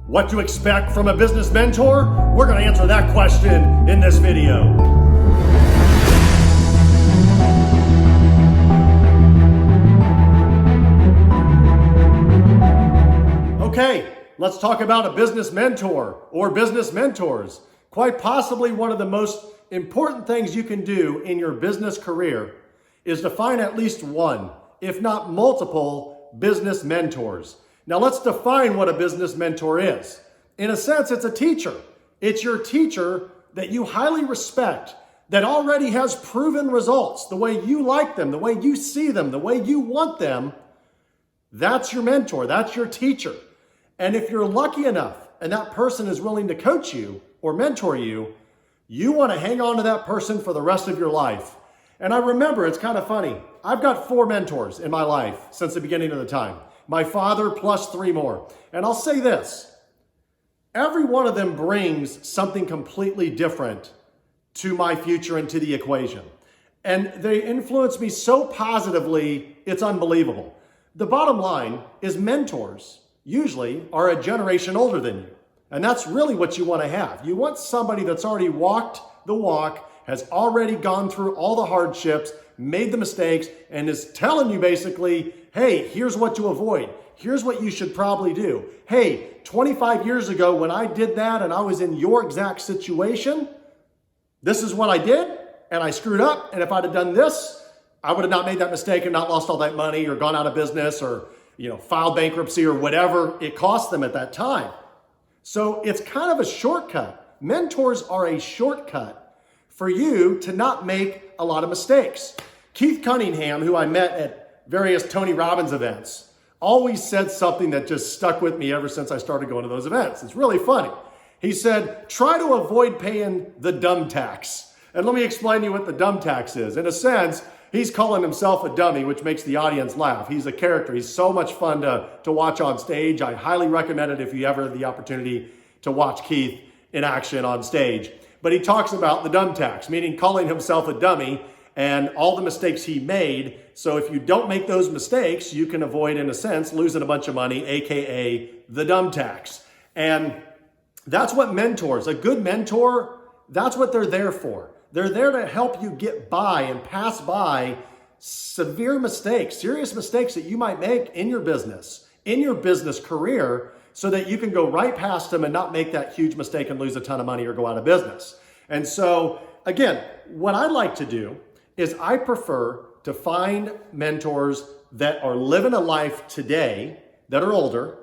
What to expect from a business mentor? We're going to answer that question in this video. Okay, let's talk about a business mentor or business mentors. Quite possibly one of the most important things you can do in your business career is to find at least one, if not multiple, business mentors. Now let's define what a business mentor is. In a sense, it's a teacher. It's your teacher that you highly respect, that already has proven results, the way you like them, the way you see them, the way you want them. That's your mentor, that's your teacher. And if you're lucky enough and that person is willing to coach you or mentor you, you want to hang on to that person for the rest of your life. And I remember, it's kind of funny, I've got 4 mentors in my life since the beginning of the time. My father plus 3 more. And I'll say this, every one of them brings something completely different to my future and to the equation. And they influence me so positively, it's unbelievable. The bottom line is mentors usually are a generation older than you. And that's really what you want to have. You want somebody that's already walked the walk, has already gone through all the hardships, made the mistakes, and is telling you basically, hey, here's what to avoid. Here's what you should probably do. Hey, 25 years ago when I did that and I was in your exact situation, this is what I did and I screwed up. And if I'd have done this, I would have not made that mistake and not lost all that money or gone out of business or, filed bankruptcy or whatever it cost them at that time. So it's kind of a shortcut. Mentors are a shortcut for you to not make a lot of mistakes. Keith Cunningham, who I met at various Tony Robbins events, always said something that just stuck with me ever since I started going to those events. It's really funny. He said, try to avoid paying the dumb tax. And let me explain to you what the dumb tax is. In a sense, he's calling himself a dummy, which makes the audience laugh. He's a character. He's so much fun to watch on stage. I highly recommend it if you ever have the opportunity to watch Keith in action on stage. But he talks about the dumb tax, meaning calling himself a dummy and all the mistakes he made. So if you don't make those mistakes, you can avoid, in a sense, losing a bunch of money, AKA the dumb tax. And that's what mentors, a good mentor, that's what they're there for. They're there to help you get by and pass by severe mistakes, serious mistakes that you might make in your business career, so that you can go right past them and not make that huge mistake and lose a ton of money or go out of business. And so, again, what I like to do is I prefer to find mentors that are living a life today, that are older,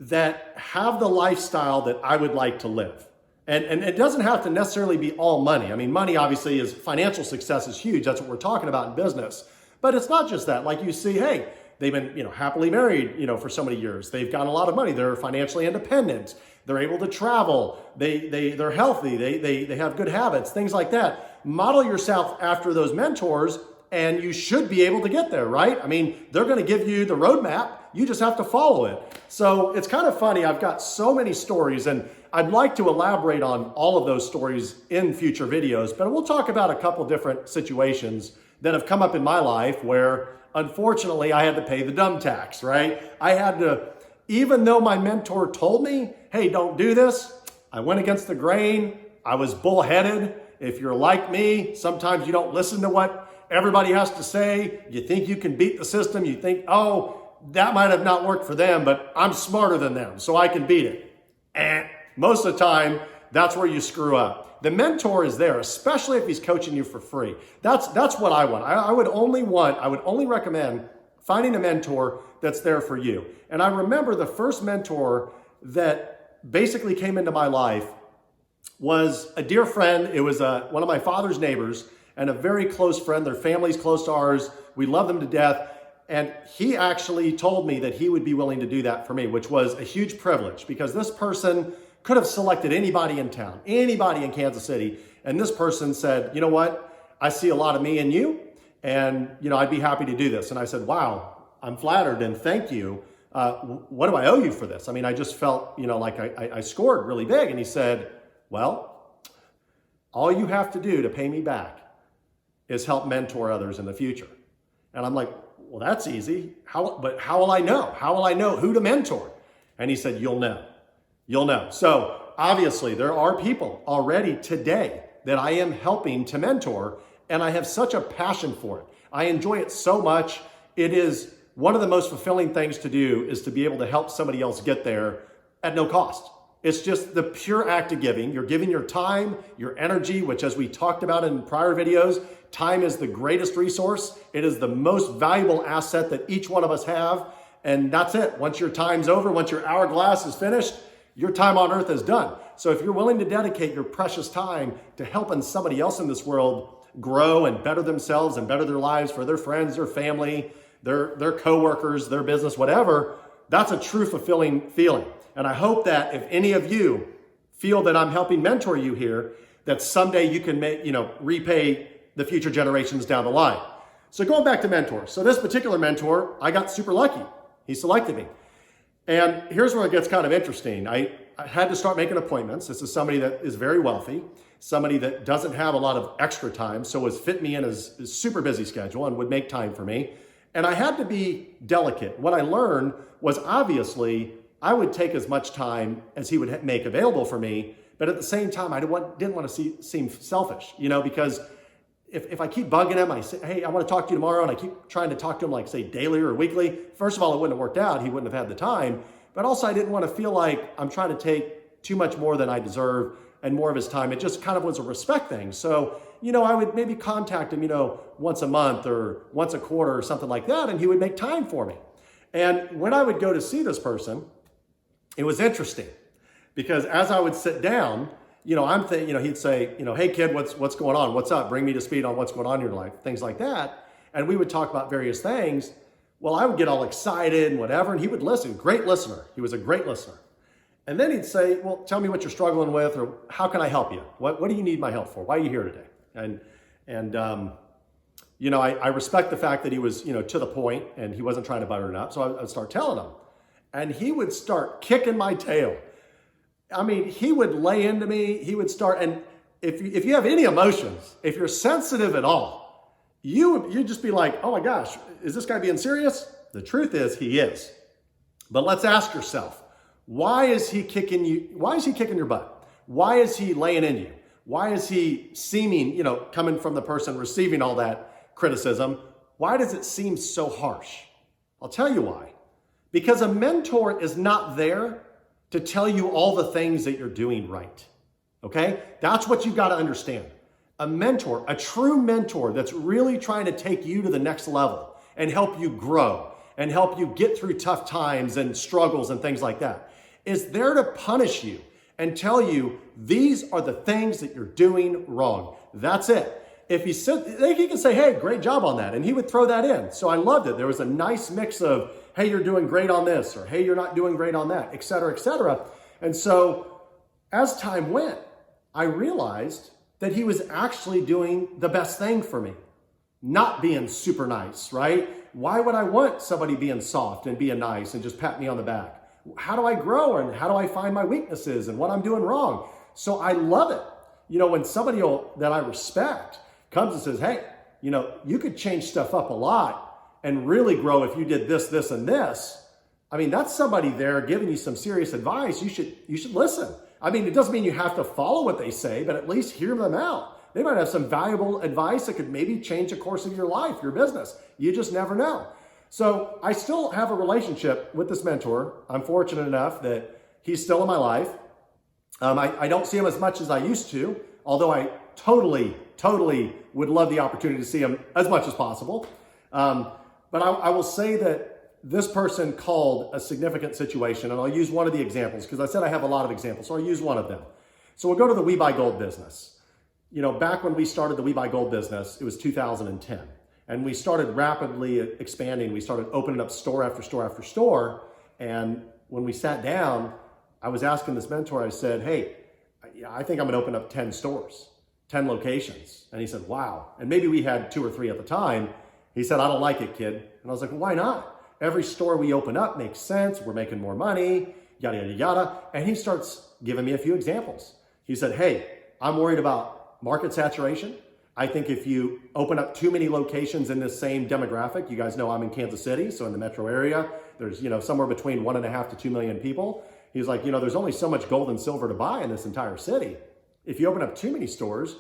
that have the lifestyle that I would like to live. And it doesn't have to necessarily be all money. I mean, money obviously is, financial success is huge. That's what we're talking about in business. But it's not just that. Like you see, hey, they've been, happily married, for so many years. They've got a lot of money. They're financially independent. They're able to travel. They're healthy. They have good habits, things like that. Model yourself after those mentors and you should be able to get there, right? I mean, they're going to give you the roadmap. You just have to follow it. So it's kind of funny. I've got so many stories and I'd like to elaborate on all of those stories in future videos, but we'll talk about a couple different situations that have come up in my life where unfortunately I had to pay the dumb tax, right? I had to, even though my mentor told me, hey, don't do this, I went against the grain. I was bullheaded. If you're like me, sometimes you don't listen to what everybody has to say. You think you can beat the system. You think, oh, that might have not worked for them, but I'm smarter than them, so I can beat it. And most of the time, that's where you screw up. The mentor is there, especially if he's coaching you for free. That's what I want. I would only recommend finding a mentor that's there for you. And I remember the first mentor that basically came into my life was a dear friend. It was one of my father's neighbors and a very close friend. Their family's close to ours. We love them to death. And he actually told me that he would be willing to do that for me, which was a huge privilege because this person could have selected anybody in town, anybody in Kansas City. And this person said, you know what? I see a lot of me in you and, I'd be happy to do this. And I said, wow, I'm flattered and thank you. What do I owe you for this? I mean, I just felt, like I scored really big. And he said, well, all you have to do to pay me back is help mentor others in the future. And I'm like, well, that's easy. But how will I know? How will I know who to mentor? And he said, you'll know. you'll know. So obviously there are people already today that I am helping to mentor, and I have such a passion for it. I enjoy it so much. It is one of the most fulfilling things to do, is to be able to help somebody else get there at no cost. It's just the pure act of giving. You're giving your time, your energy, which, as we talked about in prior videos, time is the greatest resource. It is the most valuable asset that each one of us have. And that's it. Once your time's over, once your hourglass is finished, your time on earth is done. So if you're willing to dedicate your precious time to helping somebody else in this world grow and better themselves and better their lives for their friends, their family, their coworkers, their business, whatever, that's a true fulfilling feeling. And I hope that if any of you feel that I'm helping mentor you here, that someday you can repay the future generations down the line. So going back to mentors. So this particular mentor, I got super lucky. He selected me. And here's where it gets kind of interesting. I had to start making appointments. This is somebody that is very wealthy, somebody that doesn't have a lot of extra time, so was fit me in his super busy schedule and would make time for me. And I had to be delicate. What I learned was, obviously, I would take as much time as he would make available for me, but at the same time, I didn't want to seem selfish, because if I keep bugging him, I say, hey, I want to talk to you tomorrow, and I keep trying to talk to him, like, say, daily or weekly, first of all, it wouldn't have worked out. He wouldn't have had the time. But also, I didn't want to feel like I'm trying to take too much more than I deserve and more of his time. It just kind of was a respect thing. So, I would maybe contact him, once a month or once a quarter or something like that, and he would make time for me. And when I would go to see this person, it was interesting, because as I would sit down, I'm thinking, he'd say, hey kid, what's going on? What's up? Bring me to speed on what's going on in your life, things like that. And we would talk about various things. Well, I would get all excited and whatever, and he would listen. Great listener. He was a great listener. And then he'd say, well, tell me what you're struggling with, or how can I help you? What do you need my help for? Why are you here today? I respect the fact that he was, to the point, and he wasn't trying to butter it up. So I would start telling him, and he would start kicking my tail. I mean, he would lay into me. He would start, and if you have any emotions, if you're sensitive at all, you'd just be like, oh my gosh, is this guy being serious? The truth is, he is. But let's ask yourself, why is he kicking you? Why is he kicking your butt? Why is he laying in you? Why is he seeming, coming from the person receiving all that criticism? Why does it seem so harsh? I'll tell you why. Because a mentor is not there to tell you all the things that you're doing right. Okay? That's what you've got to understand. A mentor, a true mentor that's really trying to take you to the next level and help you grow and help you get through tough times and struggles and things like that, is there to punish you and tell you these are the things that you're doing wrong. That's it. If he can say, hey, great job on that. And he would throw that in. So I loved it. There was a nice mix of, hey, you're doing great on this, or hey, you're not doing great on that, et cetera, et cetera. And so as time went, I realized that he was actually doing the best thing for me, not being super nice, right? Why would I want somebody being soft and being nice and just pat me on the back? How do I grow, and how do I find my weaknesses and what I'm doing wrong? So I love it. When somebody that I respect comes and says, hey, you could change stuff up a lot and really grow if you did this, this, and this. I mean, that's somebody there giving you some serious advice. You should listen. I mean, it doesn't mean you have to follow what they say, but at least hear them out. They might have some valuable advice that could maybe change the course of your life, your business. You just never know. So I still have a relationship with this mentor. I'm fortunate enough that he's still in my life. I don't see him as much as I used to, although I totally would love the opportunity to see him as much as possible. But I will say that this person called a significant situation, and I'll use one of the examples because I said I have a lot of examples, so I'll use one of them. So we'll go to the We Buy Gold business. Back when we started the We Buy Gold business, it was 2010. And we started rapidly expanding. We started opening up store after store after store. And when we sat down, I was asking this mentor, I said, hey, I think I'm gonna open up 10 stores, 10 locations. And he said, wow. And maybe we had 2 or 3 at the time. He said, I don't like it, kid. And I was like, well, why not? Every store we open up makes sense. We're making more money, yada, yada, yada. And he starts giving me a few examples. He said, hey, I'm worried about market saturation. I think if you open up too many locations in this same demographic, you guys know I'm in Kansas City, so in the metro area, there's somewhere between 1.5 to 2 million people. He's like, there's only so much gold and silver to buy in this entire city. If you open up too many stores,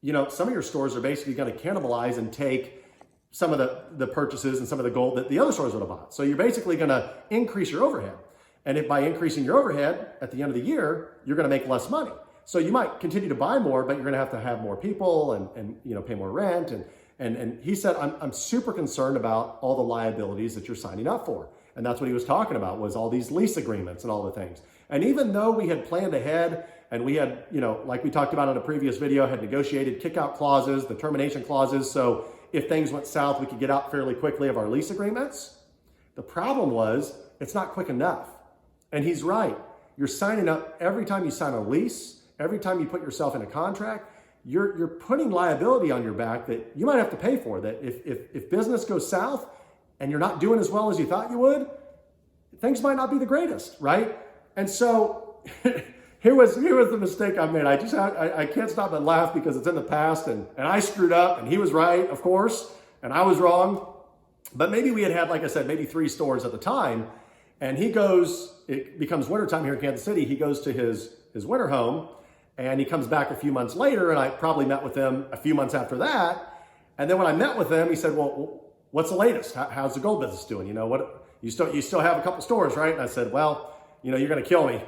some of your stores are basically going to cannibalize and take some of the purchases and some of the gold that the other stores would have bought. So you're basically going to increase your overhead. And if by increasing your overhead at the end of the year, you're going to make less money. So you might continue to buy more, but you're going to have more people and pay more rent. And he said, I'm super concerned about all the liabilities that you're signing up for. And that's what he was talking about, was all these lease agreements and all the things. And even though we had planned ahead and we had, like we talked about in a previous video, had negotiated kick-out clauses, the termination clauses, so if things went south, we could get out fairly quickly of our lease agreements. The problem was, it's not quick enough. And he's right. You're signing up every time you sign a lease, every time you put yourself in a contract, you're putting liability on your back that you might have to pay for. That if business goes south and you're not doing as well as you thought you would, things might not be the greatest, right? And so here was the mistake I made. I can't stop but laugh because it's in the past, and I screwed up, and he was right, of course, and I was wrong. But maybe we had, like I said, maybe 3 stores at the time, and it becomes wintertime here in Kansas City. He goes to his winter home, and he comes back a few months later, and I probably met with him a few months after that. And then when I met with him, he said, well, what's the latest? How's the gold business doing? You still have a couple stores, right? And I said, well, you're going to kill me.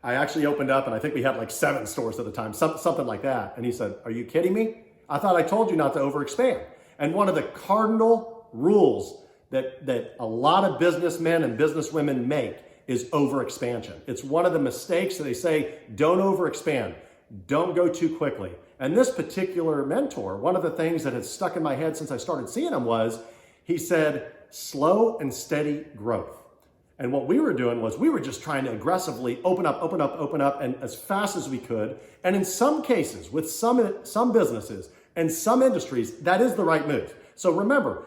I actually opened up, and I think we had like 7 stores at the time, something like that. And he said, are you kidding me? I thought I told you not to overexpand. And one of the cardinal rules that a lot of businessmen and businesswomen make is overexpansion. It's one of the mistakes that they say, don't overexpand, don't go too quickly. And this particular mentor, one of the things that has stuck in my head since I started seeing him was, he said, slow and steady growth. And what we were doing was we were just trying to aggressively open up, and as fast as we could. And in some cases, with some businesses and some industries, that is the right move. So remember,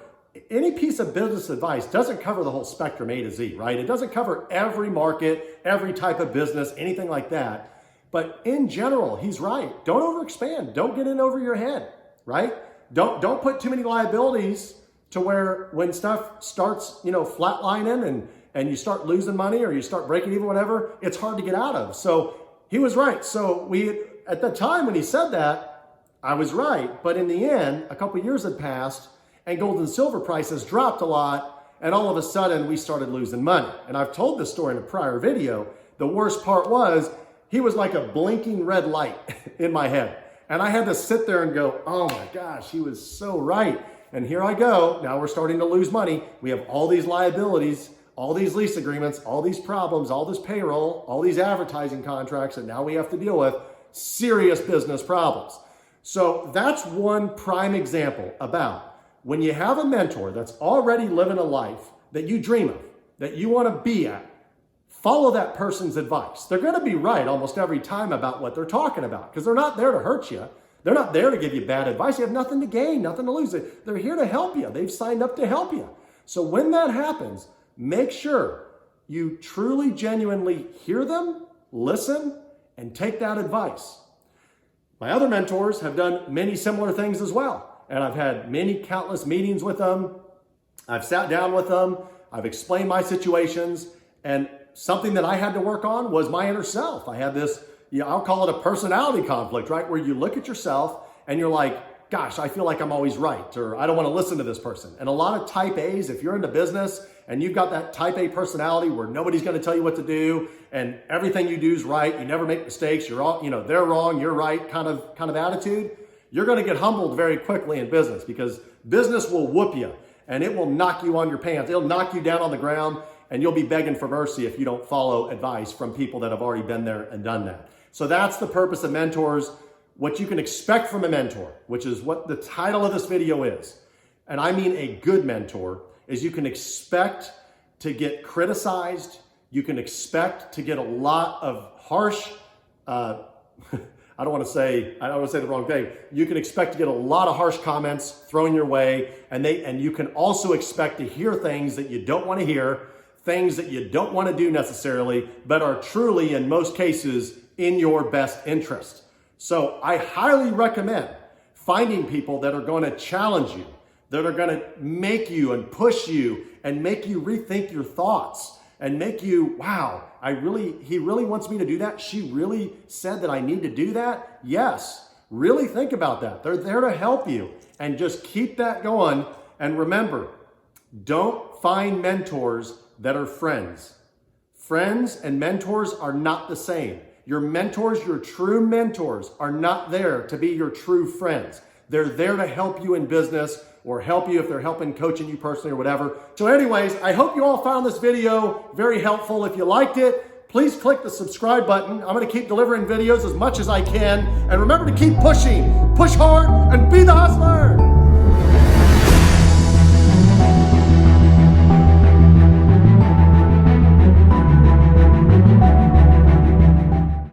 any piece of business advice doesn't cover the whole spectrum A to Z, right? It doesn't cover every market, every type of business, anything like that. But in general, he's right. Don't overexpand. Don't get in over your head, right? Don't put too many liabilities to where when stuff starts, flatlining and you start losing money or you start breaking even, whatever, it's hard to get out of. So he was right. So at the time when he said that, I was right. But in the end, a couple of years had passed and gold and silver prices dropped a lot. And all of a sudden we started losing money. And I've told this story in a prior video. The worst part was he was like a blinking red light in my head. And I had to sit there and go, oh my gosh, he was so right. And here I go. Now we're starting to lose money. We have all these liabilities, all these lease agreements, all these problems, all this payroll, all these advertising contracts that now we have to deal with, serious business problems. So that's one prime example about when you have a mentor that's already living a life that you dream of, that you want to be at, follow that person's advice. They're going to be right almost every time about what they're talking about because they're not there to hurt you. They're not there to give you bad advice. You have nothing to gain, nothing to lose. They're here to help you. They've signed up to help you. So when that happens, make sure you truly, genuinely hear them, listen, and take that advice. My other mentors have done many similar things as well. And I've had many countless meetings with them. I've sat down with them. I've explained my situations. And something that I had to work on was my inner self. I had this, I'll call it a personality conflict, right? Where you look at yourself and you're like, gosh, I feel like I'm always right, or I don't want to listen to this person. And a lot of type A's, if you're into business and you've got that type A personality where nobody's going to tell you what to do and everything you do is right, you never make mistakes, you're all, they're wrong, you're right kind of attitude, you're going to get humbled very quickly in business because business will whoop you and it will knock you on your pants. It'll knock you down on the ground and you'll be begging for mercy if you don't follow advice from people that have already been there and done that. So that's the purpose of mentors, what you can expect from a mentor, which is what the title of this video is. And I mean a good mentor is you can expect to get criticized. You can expect to get a lot of harsh, I don't want to say the wrong thing. You can expect to get a lot of harsh comments thrown your way, and you can also expect to hear things that you don't want to hear, things that you don't want to do necessarily, but are truly, in most cases, in your best interest. So I highly recommend finding people that are going to challenge you, that are going to make you and push you and make you rethink your thoughts, and make you, wow, he really wants me to do that? She really said that I need to do that? Yes. Really think about that. They're there to help you, and just keep that going. And remember, don't find mentors that are friends. Friends and mentors are not the same. Your mentors, your true mentors, are not there to be your true friends. They're there to help you in business or help you if they're helping coaching you personally or whatever. So anyways, I hope you all found this video very helpful. If you liked it, please click the subscribe button. I'm going to keep delivering videos as much as I can. And remember to keep pushing. Push hard and be the hustler.